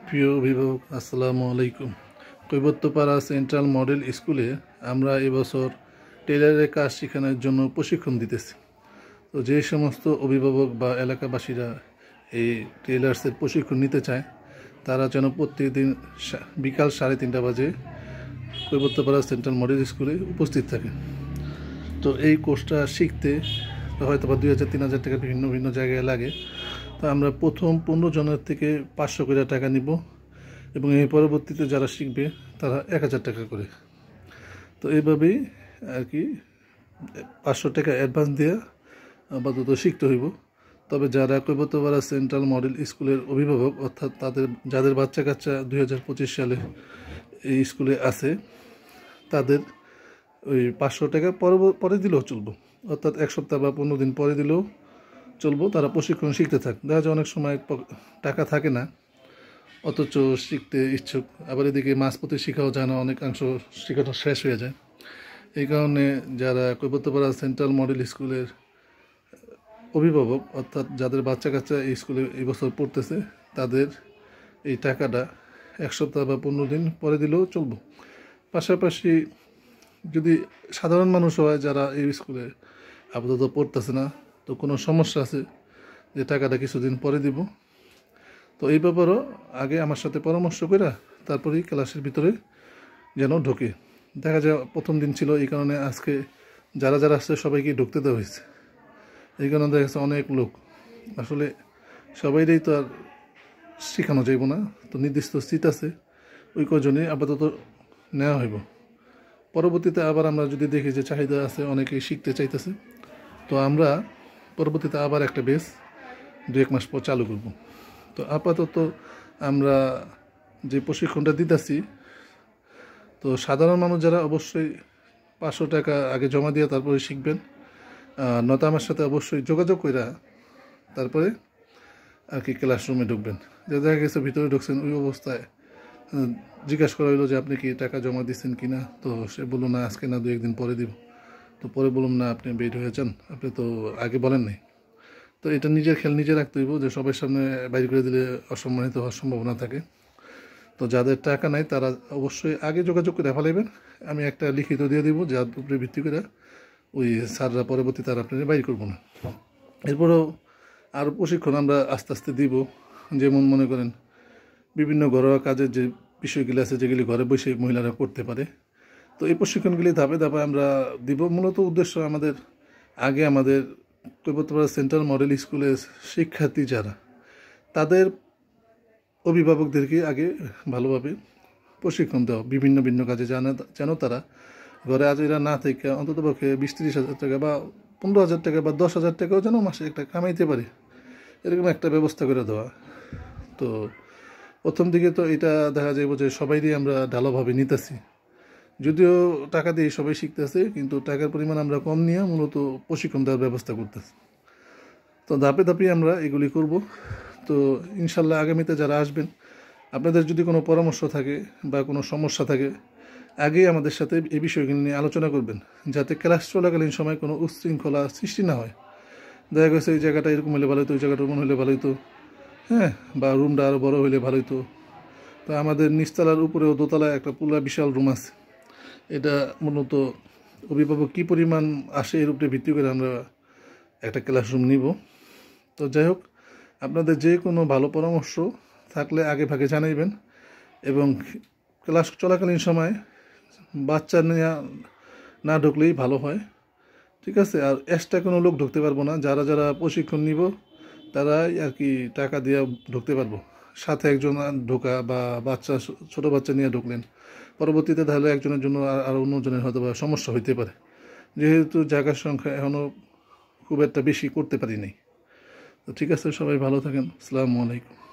প্রিয় অভিভাবক আসসালামু আলাইকুম। কৈবত্যপাড়া সেন্ট্রাল মডেল স্কুলে আমরা এবছর টেলারের কাজ শেখানোর জন্য প্রশিক্ষণ দিতেছি। তো যে সমস্ত অভিভাবক বা এলাকাবাসীরা এই টেলার্সের প্রশিক্ষণ নিতে চায় তারা যেন প্রত্যেকদিন বিকাল 3:30 বাজে কৈবত্যপাড়া সেন্ট্রাল মডেল স্কুলে উপস্থিত থাকে। তো এই কোর্সটা শিখতে হয়তো বা 2,000-3,000 টাকা ভিন্ন ভিন্ন জায়গায় লাগে। তো আমরা প্রথম 15 জনের থেকে 500 করে টাকা নিব এবং এই পরবর্তীতে যারা শিখবে তারা 1,000 টাকা করে। তো এইভাবেই আর কি 500 টাকা অ্যাডভান্স দিয়ে আপাতত শিখতে হইব। তবে যারা কৈবত্যপাড়া সেন্ট্রাল মডেল স্কুলের অভিভাবক অর্থাৎ যাদের বাচ্চা কাচ্চা 2025 সালে এই স্কুলে আছে তাদের ওই 500 টাকা পরে দিলেও চলবো, অর্থাৎ 1 সপ্তাহ বা 15 দিন পরে দিলেও চলবো। তারা প্রশিক্ষণ শিখতে থাক। দেখা যায় অনেক সময় টাকা থাকে না অথচ শিখতে ইচ্ছুক, আবার এদিকে মাঝপথে শেখাও যায় না, অনেকাংশ শেখানো শেষ হয়ে যায়। এই কারণে যারা কৈবত্যপাড়া সেন্ট্রাল মডেল স্কুলের অভিভাবক অর্থাৎ যাদের বাচ্চা কাচ্চা এই স্কুলে এই বছর পড়তেছে তাদের এই টাকাটা 1 সপ্তাহ বা 15 দিন পরে দিলেও চলবো। পাশাপাশি যদি সাধারণ মানুষ হয় যারা এই স্কুলে আপাতত পড়তেছে না, তো কোনো সমস্যা আছে যে টাকাটা কিছুদিন পরে দিব, তো এই ব্যাপারও আগে আমার সাথে পরামর্শ করে তারপরেই ক্লাসের ভিতরে যেন ঢোকে। দেখা যায় প্রথম দিন ছিল, এই কারণে আজকে যারা যারা আসছে সবাইকে ঢুকতে দেওয়া হয়েছে। এই কারণে দেখা যাচ্ছে অনেক লোক, আসলে সবাইকেই তো আর শেখানো যাইব না, তো নির্দিষ্ট সিট আছে, ওই কজনে আপাতত নেওয়া হইব। পরবর্তীতে আবার আমরা যদি দেখি যে চাহিদা আছে, অনেকেই শিখতে চাইতেছে, তো আমরা পরবর্তীতে আবার একটা বেস 2-1 মাস পর চালু করব। তো আপাতত আমরা যে প্রশিক্ষণটা দিতেছি, তো সাধারণ মানুষ যারা অবশ্যই 500 টাকা আগে জমা দিয়ে তারপরে শিখবেন, নয়তো আমার সাথে অবশ্যই যোগাযোগ করে তারপরে আর কি ক্লাসরুমে ঢুকবেন। যে দেখা গেছে ভিতরে ঢুকছেন ওই অবস্থায় জিজ্ঞাসা করা হইলো যে আপনি কি টাকা জমা দিচ্ছেন কি না, তো সে বললো না আজকে না 2-1 দিন পরে দিব। তো পরে বললাম না আপনি বের হয়ে যান, আপনি তো আগে বলেন নাই। তো এটা নিজের খেয়াল নিজে রাখতে হইব, যে সবার সামনে বাইরে করে দিলে অসম্মানিত হওয়ার সম্ভাবনা থাকে। তো যাদের টাকা নাই তারা অবশ্যই আগে যোগাযোগ করে ফেলাইবেন, আমি একটা লিখিত দিয়ে দিব যার উপরে ভিত্তি করে ওই স্যাররা পরবর্তী তারা আপনারা বাইর করবো না। এরপরেও আরও প্রশিক্ষণ আমরা আস্তে আস্তে দিব, যেমন মনে করেন বিভিন্ন ঘরোয়া কাজের যে বিষয়গুলি আছে যেগুলি ঘরে বসে মহিলারা করতে পারে, তো এই প্রশিক্ষণগুলি ধাপে ধাপে আমরা দিব। মূলত উদ্দেশ্য আমাদের কৈবত্যপাড়া সেন্ট্রাল মডেল স্কুলের শিক্ষার্থী যারা, তাদের অভিভাবকদেরকে আগে ভালোভাবে প্রশিক্ষণ দেওয়া বিভিন্ন ভিন্ন কাজে যেন তারা ঘরে আজেরা না থেকে অন্ততপক্ষে 20-30 হাজার টাকা বা 15,000 টাকা বা 10,000 টাকাও যেন মাসে একটা কামাইতে পারে, এরকম একটা ব্যবস্থা করে দেওয়া। তো প্রথম দিকে তো এটা দেখা যাবে যে সবাইরই আমরা ঢালাভাবে নিতেছি, যদিও টাকা দিয়ে সবাই শিখতেছে, কিন্তু টাকার পরিমাণ আমরা কম নিয়ে মূলত প্রশিক্ষণ দেওয়ার ব্যবস্থা করতেছি। তো ধাপে ধাপে আমরা এগুলি করব। তো ইনশাল্লাহ আগামীতে যারা আসবেন, আপনাদের যদি কোনো পরামর্শ থাকে বা কোনো সমস্যা থাকে, আগেই আমাদের সাথে এই বিষয়গুলি নিয়ে আলোচনা করবেন, যাতে ক্লাস চলাকালীন সময় কোনো উচ্ছৃঙ্খলা সৃষ্টি না হয়। দেখা গেছে এই জায়গাটা এরকম হলে ভালো হতো, ওই জায়গাটা মনে হলে ভালো হতো, হ্যাঁ, বা রুমটা আরও বড়ো হলে ভালো হতো। তো আমাদের নিচতলার উপরেও দোতলায় একটা পুরা বিশাল রুম আছে, এটা মূলত অভিভাবক কী পরিমাণ আসে এর উপরে ভিত্তি করে আমরা একটা ক্লাসরুম নিব। তো যাই হোক, আপনাদের যে কোনো ভালো পরামর্শ থাকলে আগে ভাগে জানাইবেন, এবং ক্লাস চলাকালীন সময় বাচ্চা নিয়ে না ঢুকলেই ভালো হয়, ঠিক আছে। আর এক্সট্রা কোনো লোক ঢুকতে পারবো না, যারা যারা প্রশিক্ষণ নিব তারাই আর কি টাকা দিয়ে ঢুকতে পারবো। সাথে একজন ঢোকা বা ছোটো বাচ্চা নিয়ে ঢুকলেন, পরবর্তীতে তাহলে একজনের জন্য আর অন্যজনের হয়তো বা সমস্যা হইতে পারে, যেহেতু জায়গার সংখ্যা এখনও খুব একটা বেশি করতে পারি নাই। তো ঠিক আছে, সবাই ভালো থাকেন। আসসালামু আলাইকুম।